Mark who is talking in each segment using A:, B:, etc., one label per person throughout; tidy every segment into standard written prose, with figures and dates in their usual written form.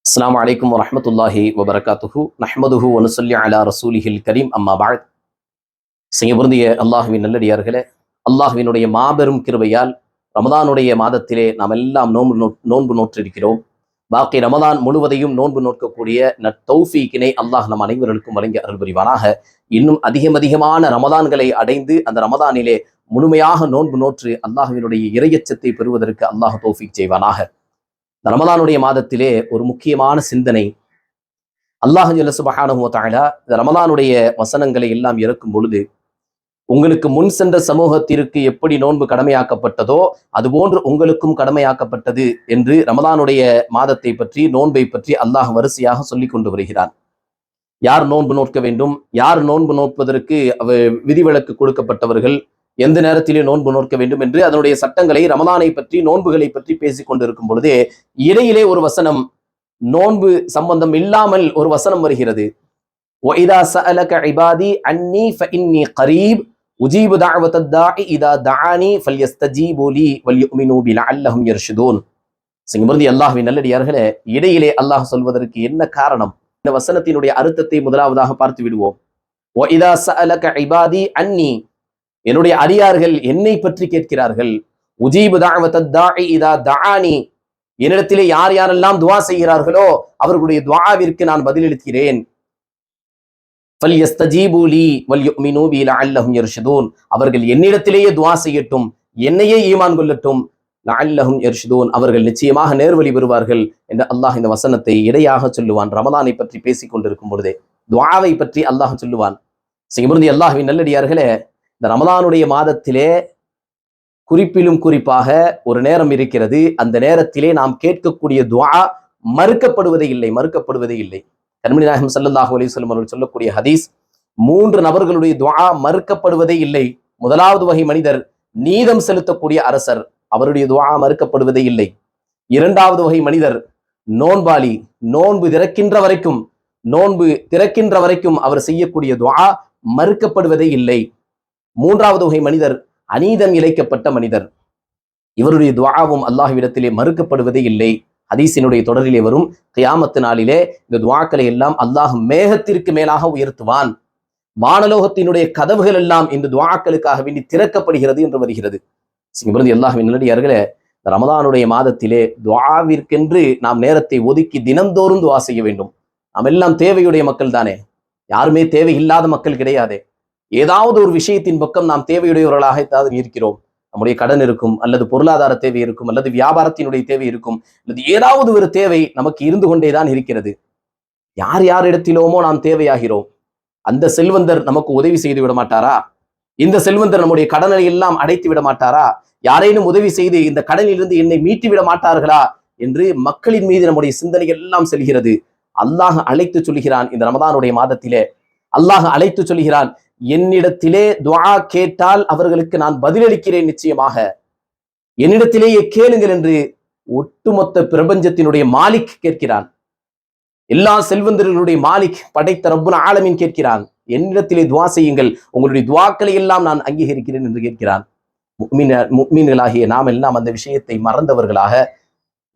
A: அஸ்ஸலாமு அலைக்கும் வரஹ்மத்துல்லாஹி வபரகாத்துஹு நஹ்மதுஹு வ நுஸல்லி அலா ரசூலிஹில் கரீம் அம்மா பஅத். பொருந்திய அல்லாஹ்வின் நல்லடியார்களே, அல்லாஹ்வினுடைய மாபெரும் கிருபையால் ரமதானுடைய மாதத்திலே நாம் எல்லாம் நோன்பு நோற்றிருக்கிறோம். பாக்கி ரமதான் முழுவதையும் நோன்பு நோக்கக்கூடிய நத்தௌஃபீக்கினை அல்லாஹ் நம் அனைவர்களுக்கும் வழங்கி அருள் புரிவானாக. இன்னும் அதிகமான ரமதான்களை அடைந்து அந்த ரமதானிலே முழுமையாக நோன்பு நோற்று அல்லாஹ்வினுடைய இறையச்சத்தை பெறுவதற்கு அல்லாஹ் தௌஃபீக் செய்வானாக. ரமதானுடைய மாதத்திலே ஒரு முக்கியமான சிந்தனை, அல்லாஹ் ஜல்ல சுப்ஹானஹு வ தஆலா இந்த ரமதானுடைய வசனங்களை எல்லாம் இறக்கும் பொழுது, உங்களுக்கு முன் சென்ற சமூகத்திற்கு எப்படி நோன்பு கடமையாக்கப்பட்டதோ அதுபோன்று உங்களுக்கும் கடமையாக்கப்பட்டது என்று ரமதானுடைய மாதத்தை பற்றி, நோன்பை பற்றி அல்லாஹ் வரிசையாக சொல்லிக் கொண்டு வருகிறான். யார் நோன்பு நோக்க வேண்டும், யார் நோன்பு நோற்பதற்கு விதிவிலக்கு கொடுக்கப்பட்டவர்கள், எந்த நேரத்திலே நோன்பு நோக்க வேண்டும் என்று அதனுடைய சட்டங்களை, ரமதானை பற்றி, நோன்புகளை பற்றி பேசிக் கொண்டிருக்கும் பொழுதே இடையிலே ஒரு வசனம், நோன்பு சம்பந்தம் இல்லாமல் ஒரு வசனம் வருகிறது. وَإِذَا سَأَلَكَ عِبَادِي عَنِّي فَإِنِّي قَرِيبٌ أُجِيبُ دَعْوَةَ الدَّاعِ إِذَا دَعَانِي فَلْيَسْتَجِيبُوا لِي وَلْيُؤْمِنُوا بِي لَعَلَّهُمْ يَرْشُدُونَ. பொருந்திய அல்லாஹ்வின் நல்லடியார்களே, இடையிலே அல்லாஹ் சொல்வதற்கு என்ன காரணம்? இந்த வசனத்தினுடைய அர்த்தத்தை முதலாவதாக பார்த்து விடுவோம். وَإِذَا سَأَلَكَ عِبَادِي عَنِّي, என்னுடைய அடியார்கள் என்னை பற்றி கேட்கிறார்கள். உஜீபு தஅவத்தத் தாஇ இதா தஆனி, என்னிடத்திலே யார் யாரெல்லாம் துஆ செய்கிறார்களோ அவர்களுடைய துஆவிற்கு நான் பதிலளிக்கிறேன். ஃபல்யஸ்தஜீபு லீ வல்யுமினூ பி லஅல்லஹும் யர்ஷுதூன், அவர்கள் என்னிடத்திலேயே துஆ செய்யட்டும், என்னையே ஈமான் கொள்ளட்டும். லஅல்லஹும் யர்ஷுதூன், அவர்கள் நிச்சயமாக நேர்வழி பெறுவார்கள் என்று அல்லாஹ் இந்த வசனத்தை இடையாக சொல்லுவான். ரமதானை பற்றி பேசிக் கொண்டிருக்கும் பொழுதே துஆவை பற்றி அல்லாஹ் சொல்லுவான். பொருந்திய அல்லாஹ்வின் நல்லடியார்களே, இந்த ரமதானுடைய மாதத்திலே குறிப்பிலும் குறிப்பாக ஒரு நேரம் இருக்கிறது. அந்த நேரத்திலே நாம் கேட்கக்கூடிய துஆ மறுக்கப்படுவதே இல்லை. கண்மணி நாயகம் ஸல்லல்லாஹு அலைஹி வஸல்லம் அவர்கள் சொல்லக்கூடிய ஹதீஸ், 3 நபர்களுடைய துஆ மறுக்கப்படுவதே இல்லை. முதலாவது வகை மனிதர், நீதம் செலுத்தக்கூடிய அரசர், அவருடைய துஆ மறுக்கப்படுவதே இல்லை. இரண்டாவது வகை மனிதர், நோன்பாளி, நோன்பு திறக்கின்ற வரைக்கும் அவர் செய்யக்கூடிய துஆ மறுக்கப்படுவதே இல்லை. மூன்றாவது வகை மனிதர், அநீதம் இழைக்கப்பட்ட மனிதர், இவருடைய துஆவும் அல்லாஹ்விடத்திலே மறுக்கப்படுவதே இல்லை. ஹதீஸினுடைய தொடரிலே வரும், கியாமத்து நாளிலே இந்த துஆக்களை எல்லாம் அல்லாஹ் மேகத்திற்கு மேலாக உயர்த்துவான். வானலோகத்தினுடைய கதவுகள் எல்லாம் இந்த துஆக்களுக்காக வேண்டி திறக்கப்படுகிறது என்று வருகிறது. பொருந்திய அல்லாஹ்வின் நல்லடியார்களே, ரமதானுடைய மாதத்திலே துஆவிற்கென்று நாம் நேரத்தை ஒதுக்கி தினந்தோறும் துஆ செய்ய வேண்டும். நாம் எல்லாம் தேவையுடைய மக்கள் தானே, யாருமே தேவை இல்லாத மக்கள் கிடையாதே. ஏதாவது ஒரு விஷயத்தின் பக்கம் நாம் தேவையுடையவர்களாக இருக்கிறோம். நம்முடைய கடன் இருக்கும், அல்லது பொருளாதார தேவை இருக்கும், அல்லது வியாபாரத்தினுடைய தேவை இருக்கும், அல்லது ஏதாவது ஒரு தேவை நமக்கு இருந்து கொண்டேதான் இருக்கிறது. யாரிடத்திலோமோ நாம் தேவையாகிறோம். அந்த செல்வந்தர் நமக்கு உதவி செய்து விட மாட்டாரா? இந்த செல்வந்தர் நம்முடைய கடனை எல்லாம் அடைத்து விட மாட்டாரா? யாரேனும் உதவி செய்து இந்த கடனிலிருந்து என்னை மீட்டி விட மாட்டார்களா என்று மக்களின் மீது நம்முடைய சிந்தனைகள் எல்லாம் செல்கிறது. அல்லாஹ் அழைத்து சொல்கிறான், இந்த ரமதானுடைய மாதத்திலே அல்லாஹ் அழைத்து சொல்கிறான், என்னிடத்திலே துஆ கேட்டால் அவர்களுக்கு நான் பதிலளிக்கிறேன், நிச்சயமாக என்னிடத்திலேயே கேளுங்கள் என்று ஒட்டுமொத்த பிரபஞ்சத்தினுடைய மாலிக் கேட்கிறான். எல்லா செல்வந்தர்களுடைய மாலிக், படைத்த ரப்புல் ஆலமீன் கேட்கிறான், என்னிடத்திலே துஆ செய்யுங்கள், உங்களுடைய துஆக்களை எல்லாம் நான் அங்கீகரிக்கிறேன் என்று கேட்கிறான். முஃமின்களாகிய நாம் எல்லாம் அந்த விஷயத்தை மறந்தவர்களாக,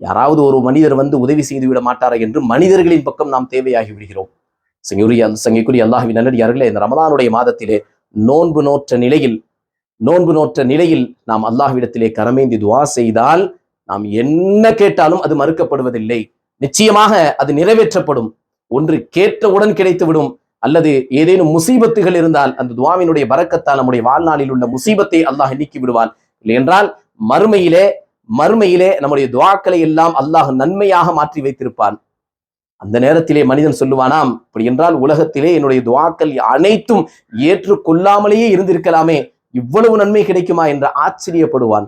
A: யாராவது ஒரு மனிதர் வந்து உதவி செய்து விட மாட்டாரா என்று மனிதர்களின் பக்கம் நாம் தேவையாகி விடுகிறோம். சங்கைக்குரிய அல்லாஹ்வின் நல்லடியார்களே, இந்த ரமதானுடைய மாதத்திலே நோன்பு நோற்ற நிலையில் நாம் அல்லாஹ்விடத்திலே கரமேந்தி துஆ செய்தால் நாம் என்ன கேட்டாலும் அது மறுக்கப்படுவதில்லை. நிச்சயமாக அது நிறைவேற்றப்படும். ஒன்று கேட்டவுடன் கிடைத்துவிடும், அல்லது ஏதேனும் முசீபத்துகள் இருந்தால் அந்த துஆவினுடைய பரக்கத்தால் நம்முடைய வாழ்நாளில் உள்ள முசீபத்தை அல்லாஹ் நீக்கி விடுவான். இல்லை என்றால் மறுமையிலே நம்முடைய துஆக்களை எல்லாம் அல்லாஹ் நன்மையாக மாற்றி வைத்திருப்பான். அந்த நேரத்திலே மனிதன் சொல்லுவானாம், அப்படி என்றால் உலகத்திலே என்னுடைய துஆக்கள் அனைத்தும் ஏற்றுக்கொள்ளாமலேயே இருந்திருக்கலாமே, இவ்வளவு நன்மை கிடைக்குமா என்று ஆச்சரியப்படுவான்.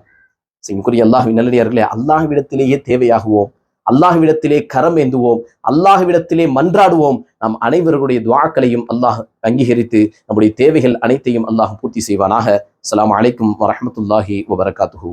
A: அல்லாஹ்வின் நல்லடியார்களே, அல்லாஹ்விடத்திலேயே தேவையாகுவோம், அல்லாஹ்விடத்திலே கரம் ஏந்துவோம், அல்லாஹ்விடத்திலே மன்றாடுவோம். நாம் அனைவருடைய துஆக்களையும் அல்லாஹ் அங்கீகரித்து நம்முடைய தேவைகள் அனைத்தையும் அல்லாஹ் பூர்த்தி செய்வானாக. அஸ்ஸலாமு அலைக்கும் வரஹ்மத்துல்லாஹி வபரகாத்துஹு.